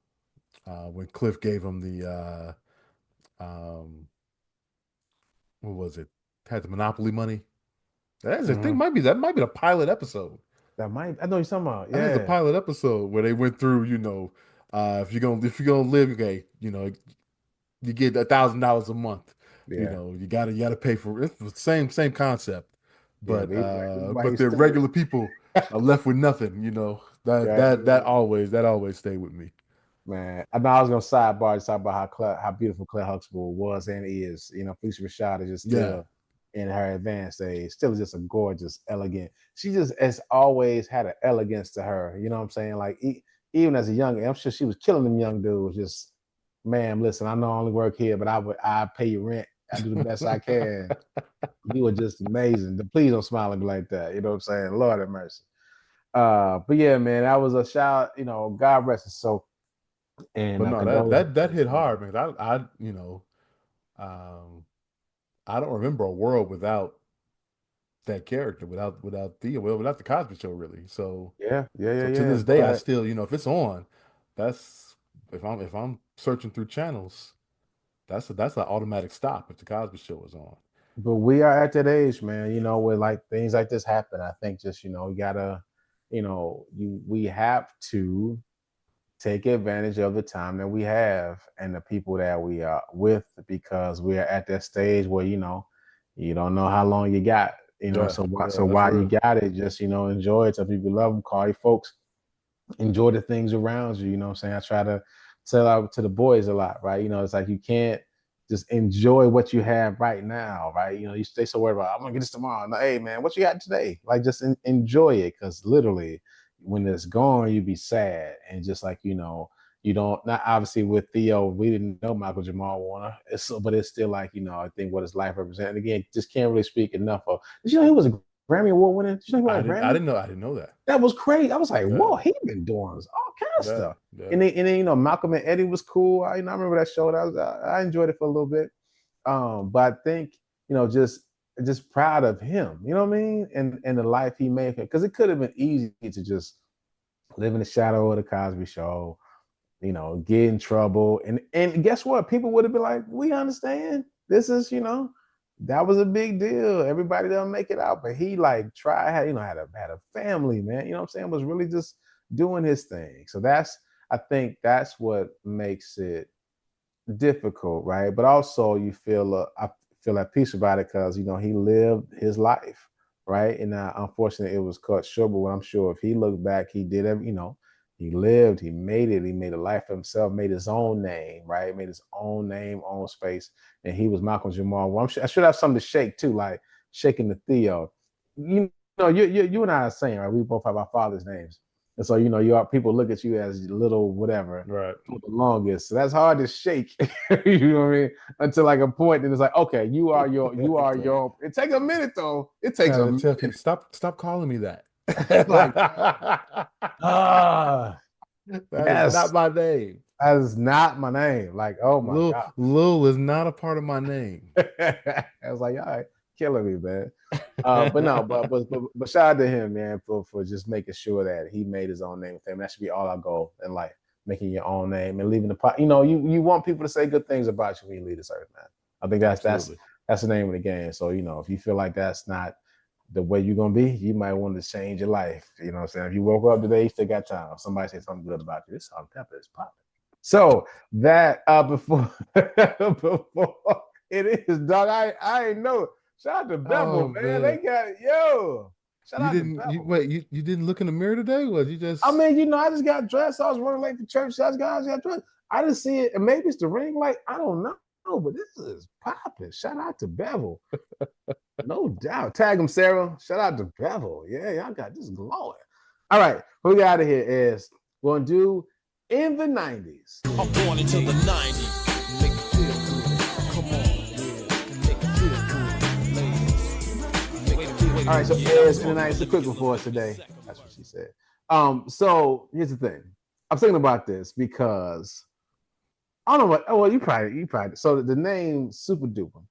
when Cliff gave him the what was it? Had the Monopoly money. That's I think Mm-hmm. that might be the pilot episode. I know you're talking about. I think it's the Yeah, pilot episode where they went through, if you're gonna live, okay, you get $1,000 a month. yeah, You gotta pay for it. It's the same concept, yeah. but But everybody the stupid. regular people are left with nothing. That Yeah, that always stayed with me. man. I know I was gonna sidebar to talk about how beautiful Claire Huxtable was and is. Felicia Rashad is just Yeah, still in her advanced age, still just a gorgeous, elegant. She just has always had an elegance to her. You know what I'm saying? Like even as a young, I'm sure she was killing them young dudes. Just, ma'am, listen, I know I only work here, but I pay you rent. I do the best I can. You were just amazing. Please don't smile at me like that. You know what I'm saying? Lord have mercy. But yeah, man, that was a shout. God rest his soul and but no, that condolences. that that hit hard, man. Um, I don't remember a world without that character, without Theo, well, without the Cosby Show, really. So, to Yeah. this day, I But still, if it's on, that's if I'm searching through channels, that's an automatic stop if the Cosby Show is on. we are at that age, man. Where like things like this happen. I think just you gotta, we have to take advantage of the time that we have and the people that we are with because we are at that stage where you don't know how long you got. Yeah, So yeah, that's while you real. got it, just enjoy it. Tell people you love them, call your folks, enjoy the things around you. You know what I'm saying? I try to tell out to the boys a lot, right? It's like you can't just enjoy what you have right now, right? You stay so worried about, I'm gonna get this tomorrow. No, hey man, what you got today? Like just enjoy it, because literally when it's gone, you be sad. And just like you don't, not obviously with Theo, we didn't know Michael Jamal Warner. But it's still like, I think what his life represents. And again, just can't really speak enough of. Did you know he was a Grammy Award winner? Did you know he won a Grammy? I didn't know that. That was crazy. I was like, Yeah, whoa, he been doing all kind of yeah, stuff. yeah. And then Malcolm and Eddie was cool. I remember that show. I enjoyed it for a little bit. But I think just proud of him. You know what I mean? And the life he made, because it could have been easy to just live in the shadow of the Cosby Show. Get in trouble, and guess what? People would have been like, we understand. This is that was a big deal. Everybody doesn't make it out, but he like tried, had a family, man. You know what I'm saying? Was really just doing his thing. So I think that's what makes it difficult, right? But also I feel at peace about it because he lived his life, right? And unfortunately, it was cut short. But I'm sure if he looked back, he did every, He lived, he made it, he made a life for himself, made his own name, right? Made his own name, own space. And he was Malcolm Jamal Warner. I should have something to shake too, like shaking the Theo. You know, you and I are saying, right? We both have our father's names. And so, people look at you as little whatever Right. for the longest. So that's hard to shake, you know what I mean? Until like a point, and it's like, okay, you are your. It takes a minute though. It takes a minute. Stop calling me that. Like, that is yes, not my name. that is not my name. Like, oh my God. Lil is not a part of my name. I was like, all right, killing me, man. But no, but shout out to him, man, for just making sure that he made his own name with him. That should be all our goal in life, making your own name and leaving the pot. You want people to say good things about you when you leave this earth, man. I think that's the name of the game. So, if you feel like that's not the way you're gonna be, you might want to change your life. You know what I'm saying? If you woke up today, you still got time. If somebody say something good about you, this salt and pepper is popping. So that before it is, dog. I ain't know. Shout out to Bevel, man. They got it. Shout out to Bevel. You didn't look in the mirror today? Was you just? I mean, I just got dressed. I was running late for church. I just got dressed. I didn't see it, and maybe it's the ring light. I don't know, but this is popping. Shout out to Bevel. No doubt. Tag him, Sarah. Shout out to Bevel. Yeah, y'all got this glowing. All right, what we got out of here is we're gonna do in the 90s. I'm born into the 90s. Make it feel good. Come on, yeah. Make it feel good, ladies. Make it feel good. All right, so is in the 90s. It's a quick one for us today. That's what she said. So here's the thing. I'm thinking about this because I don't know what. Oh, well, you probably. So the name Super Duper,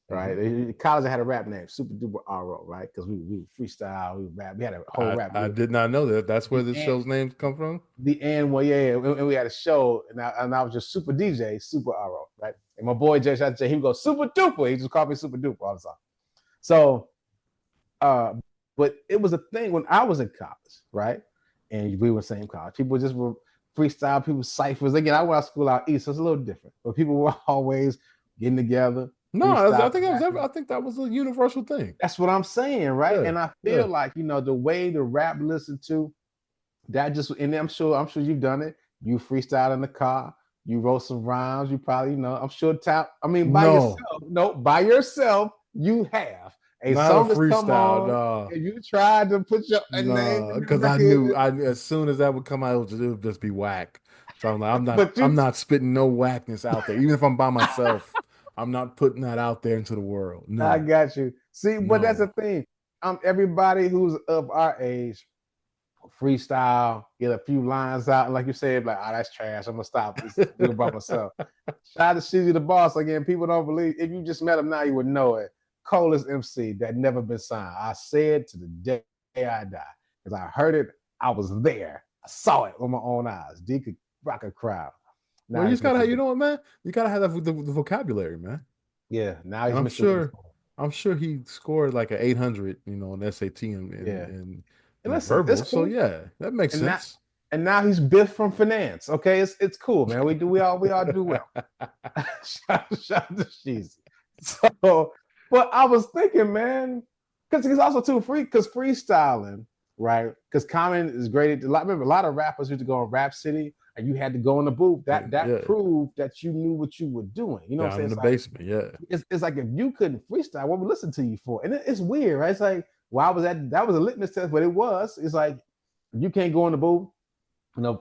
right? Mm-hmm. College had a rap name, Super Duper RO, right? Because we freestyle, we rap. We had a whole rap. I did not know that. That's where the show's name come from. The N, well, yeah, and we had a show, and I was just Super DJ, Super RO, right? And my boy Jay, he would go Super Duper. He just called me Super Duper all the time. So, but it was a thing when I was in college, right? And we were in the same college. People just were freestyle, people ciphers. Again, I went to school out east, so it's a little different. But people were always getting together. No, I think that was a universal thing. That's what I'm saying, right? Yeah, and I feel like the way the rap listened to that and I'm sure you've done it. You freestyle in the car, you wrote some rhymes, you probably I'm sure by yourself, you have. A not song a freestyle, come on, no. and you tried to put your name because I knew as soon as that would come out, it would just be whack. So I'm like, I'm not spitting no whackness out there, even if I'm by myself. I'm not putting that out there into the world. No, I got you. See, but that's the thing. Everybody who's of our age, freestyle, get a few lines out, and like you said, like, that's trash. I'm gonna stop. Do it by myself. Shout out to Shizzy the Boss again. People don't believe. If you just met him now, you would know it. Coldest MC that never been signed. I said to the day I die because I heard it. I was there. I saw it with my own eyes. D could rock a crowd. Now you just gotta have, you know what, man? You gotta have the vocabulary, man. Yeah. Now I'm sure he scored like an 800, on SAT and verbal. Cool. So yeah, that makes sense. And now he's Biff from Finance. Okay, it's cool, man. We all do well. shout out to Sheezy. So, but I was thinking, man, because he's also too free, because freestyling, right? Because Common is great. Remember, a lot of rappers used to go on Rap City, and you had to go in the booth. That proved that you knew what you were doing. You know what I'm saying? In the basement, yeah. It's like if you couldn't freestyle, what would we listen to you for? And it's weird, right? It's like, why was that was a litmus test, but it was. It's like you can't go in the booth.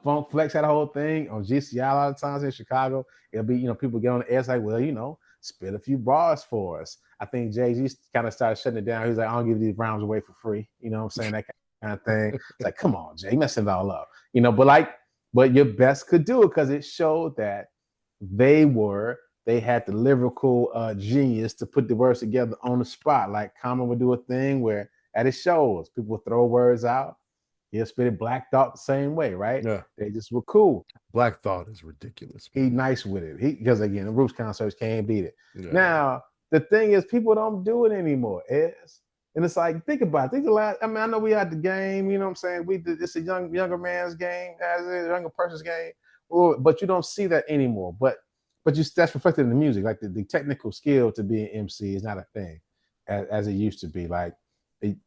Funk Flex had a whole thing on GCI a lot of times in Chicago. It'll be, people get on the air, it's like, well, spit a few bars for us. I think Jay-Z kind of started shutting it down. He was like, I don't give these rounds away for free. You know what I'm saying? That kind of thing. It's like, come on, Jay, messing it all up. But your best could do it because it showed that they had the lyrical genius to put the words together on the spot. Like Common would do a thing where at his shows, people would throw words out. He'll spit it. Black Thought the same way, right? Yeah. They just were cool. Black Thought is ridiculous. He nice with it. Because again, the Roots concerts can't beat it. Yeah. Now, the thing is, people don't do it anymore. And it's like, think about it. I know we had the game, you know what I'm saying? It's a younger man's game, as a younger person's game. But you don't see that anymore. But that's reflected in the music. Like the technical skill to be an MC is not a thing as it used to be. Like,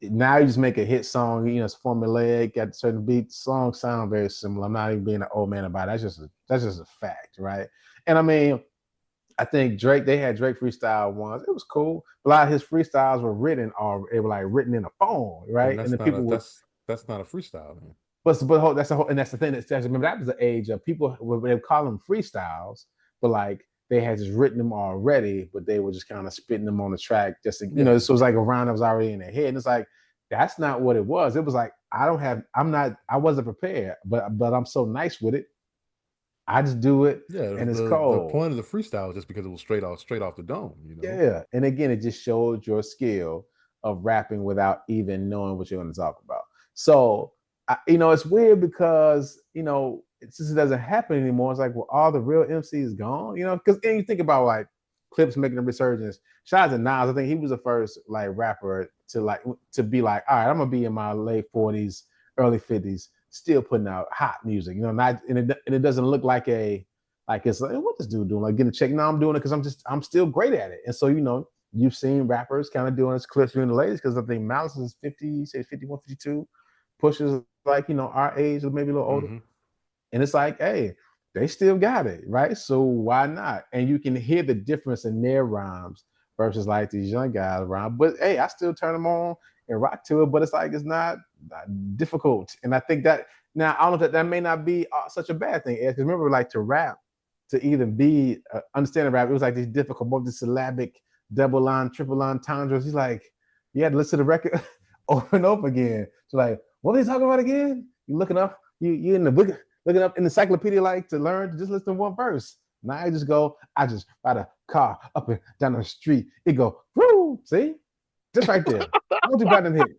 Now you just make a hit song, it's formulaic, got certain beats, songs sound very similar. I'm not even being an old man about it. That's just a fact, right? And I mean, I think Drake, they had Drake freestyle ones. It was cool. A lot of his freestyles were written, or they were like written in a phone, And right? And the people would, that's not a freestyle, man. that's the whole, and that's the thing that's remember that was the age of people they would call them freestyles, but like they had just written them already, but they were just kind of spitting them on the track. Just to, this was like a round that was already in their head, and it's like that's not what it was. It was like I wasn't prepared, but I'm so nice with it. I just do it, Yeah, and it's the cold. point of the freestyle was just because it was straight off the dome, Yeah, and again, it just showed your skill of rapping without even knowing what you're going to talk about. So, it's weird because it just doesn't happen anymore. It's like, well, all the real MCs gone, because you think about like Clips making a resurgence. Shout out to Nas. I think he was the first like rapper to be like, all right, I'm gonna be in my late 40s, early 50s, still putting out hot music. Not and it doesn't look like it's like, what this dude doing? Like getting a check? No, I'm doing it because I'm still great at it. And so you've seen rappers kind of doing this, Clips doing the latest, because I think Malice is 50, say 51, 52, Pushes like our age or maybe a little older. Mm-hmm. And it's like, hey, they still got it, right? So why not? And you can hear the difference in their rhymes versus like these young guys rhyme. But hey, I still turn them on and rock to it. But it's like it's not difficult. And I think that now I don't know that may not be such a bad thing. Because remember, like to rap, to even be understanding rap, it was like these difficult multisyllabic double line, triple line tendres. He's like, you had to listen to the record over and over again. So like, what are they talking about again? You looking up, you in the book, looking up in the encyclopedia like to learn to just listen to one verse. Now I just ride a car up and down the street. It go, whoo, see? Just right there. What you got in here?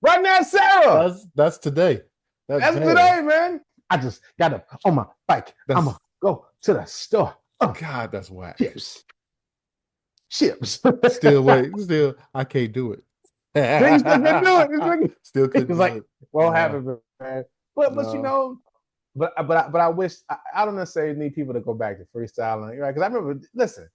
Right now, Sarah. That's today. That's today, man. I just got up on my bike. I'm gonna go to the store. God, that's whack. Chips. Still, I can't do it. They still couldn't do it. Still couldn't do it. What happened, man? But I wish I don't necessarily need people to go back to freestyling, right? Because I remember, listen,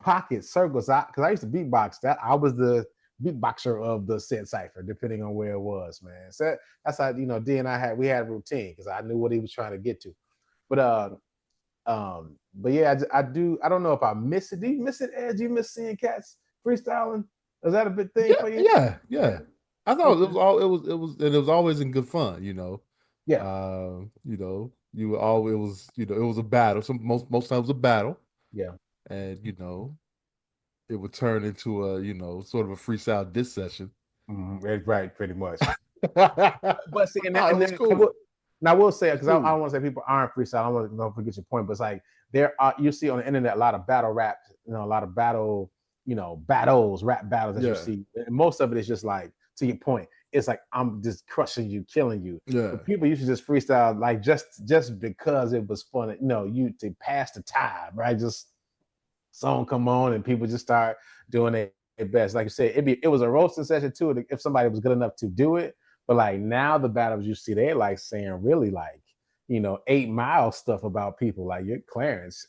pocket circles. Because I used to beatbox. That I was the beatboxer of the said cipher, depending on where it was, man. So that's how D and we had a routine because I knew what he was trying to get to. But yeah, I do. I don't know if I miss it. Do you miss it, Ed? Do you miss seeing cats freestyling? Is that a big thing for you? Yeah. I thought it was always in good fun, Yeah. You were always, it was a battle. Most times it was a battle. Yeah. And it would turn into a, sort of a freestyle diss session. Right, pretty much. But see, and then cool. Now I will say, because I don't want to say people aren't freestyle. I don't want to forget your point, but it's like you see on the internet a lot of battle rap, a lot of battle, rap battles that you see. And most of it is just like, to your point, it's like I'm just crushing you, killing you. Yeah. But people used to just freestyle like just because it was fun, you to pass the time, right? Just song come on and people just start doing their best. Like you said, it was a roasting session too if somebody was good enough to do it. But like now the battles you see, they're like saying really like, 8 Mile stuff about people like your Clarence,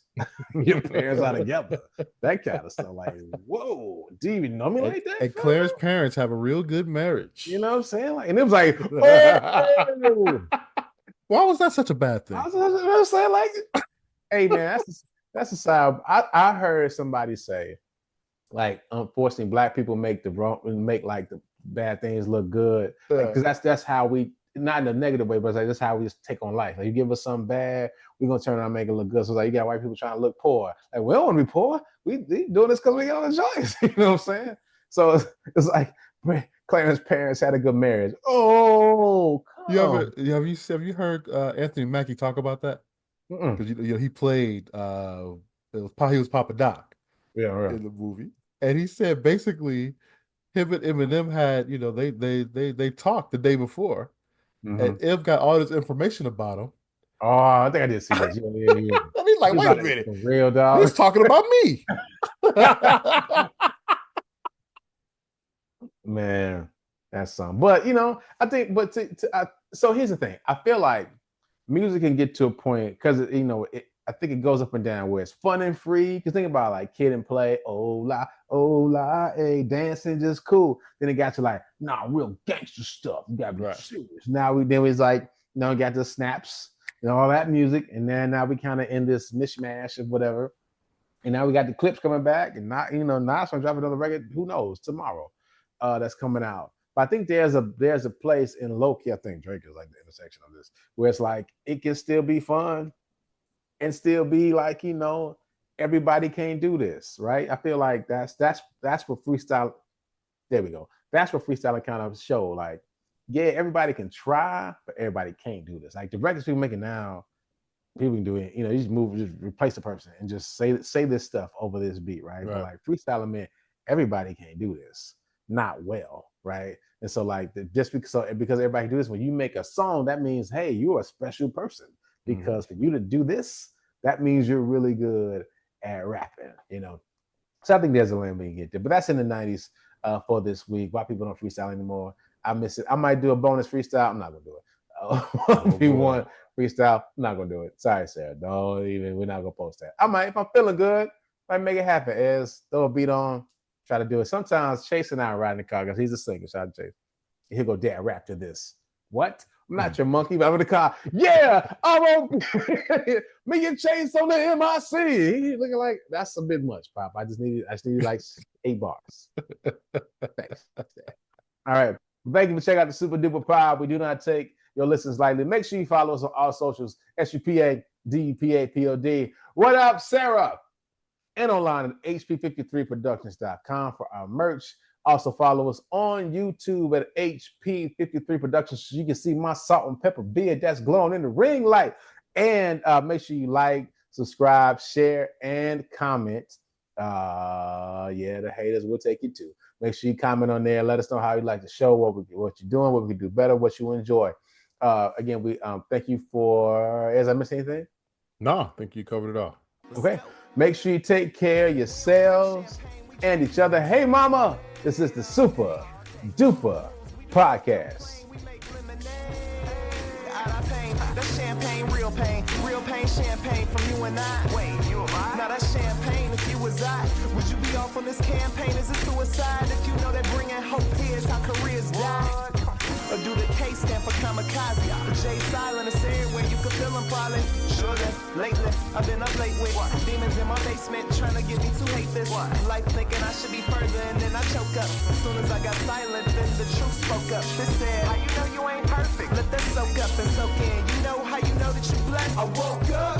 your parents are together, that kind of stuff. Like, whoa, do you even know me like that? And Claire's parents have a real good marriage. You know what I'm saying? Like, and it was like, oh. Why was that such a bad thing? I was saying, like, hey man, that's a side. I heard somebody say, like, unfortunately, black people make like the bad things look good, because that's how we, not in a negative way, but it's like that's how we just take on life. Like, you give us something bad, we're gonna turn around and make it look good. So it's like you got white people trying to look poor. Like, we don't want to be poor. We doing this because we don't enjoy it. You know what I'm saying? So it's like Clarence parents had a good marriage. Oh, have you heard Anthony Mackie talk about that? Because he played he was Papa Doc in the movie, and he said basically him and Eminem had they talked the day before, and Em got all this information about him. Oh, I think I did see this. Yeah. And he's like, wait a minute, for real, dog. He's talking about me. Man, that's something. But I think, so here's the thing. I feel like music can get to a point because I think it goes up and down where it's fun and free. Because think about like Kid and Play, oh la, hey, dancing just cool. Then it got to like, nah, real gangster stuff. You gotta be serious. Now we like, got the snaps and all that music, and then now we kind of in this mishmash of whatever. And now we got the clips coming back, and not Nas gonna drop another record. Who knows tomorrow? That's coming out. But I think there's a place in low key. I think Drake is like the intersection of this, where it's like it can still be fun and still be like, everybody can't do this, right? I feel like that's what freestyle. There we go. That's what freestyling kind of show. Like, yeah, everybody can try, but everybody can't do this. Like the records people making now, people can do it. You just replace the person and just say this stuff over this beat, right? But like freestyling, man, everybody can't do this, not well, right? And so like because everybody can do this, when you make a song, that means, hey, you're a special person. Because for you to do this, that means you're really good at rapping, So I think there's a lane we can get there. But that's in the 90s for this week. Why people don't freestyle anymore. I miss it. I might do a bonus freestyle. I'm not going to do it. If you want freestyle, I'm not going to do it. Sorry, Sarah. We're not going to post that. I might, if I'm feeling good, might make it happen. Throw a beat on, try to do it. Sometimes Chase and I ride in the car because he's a singer. Shout out to Chase. He'll go, Dad, rap to this. What? I'm not your monkey, but I'm in the car. Yeah, I won't. Me and Chase on the MIC. He looking like that's a bit much, Pop. I just needed like 8 bars. Thanks. All right. Thank you for checking out the Super Duper Pod. We do not take your listens lightly. Make sure you follow us on all socials. SUPADUPAPOD. What up, Sarah? And online at HP53productions.com for our merch. Also follow us on YouTube at HP53 Productions so you can see my salt and pepper beard that's glowing in the ring light. And make sure you like, subscribe, share, and comment. The haters will take you to. Make sure you comment on there. Let us know how you like the show, what you're doing, what we can do better, what you enjoy. Again, we thank you for. Has I missed anything? No, I think you covered it all. Okay. Make sure you take care of yourselves and each other. Hey, mama. This is the Super Duper Podcast. That's champagne, real pain, champagne from you and I. Wait, you and I? Now that's champagne if you was I. Would you be off on this campaign? Is it suicide? If you know that bringing hope here is how careers die. Or do the K stand for kamikaze? J silent is everywhere, you can feel them probably. Surely, lately, I've been up late with demons in my basement trying to get me to hate this. Life thinking I should be further and then I choke up. As soon as I got silent, then the truth spoke up. This said, how you know you ain't perfect? Let that soak up and soak in. You know how you know that you blessed? I woke up.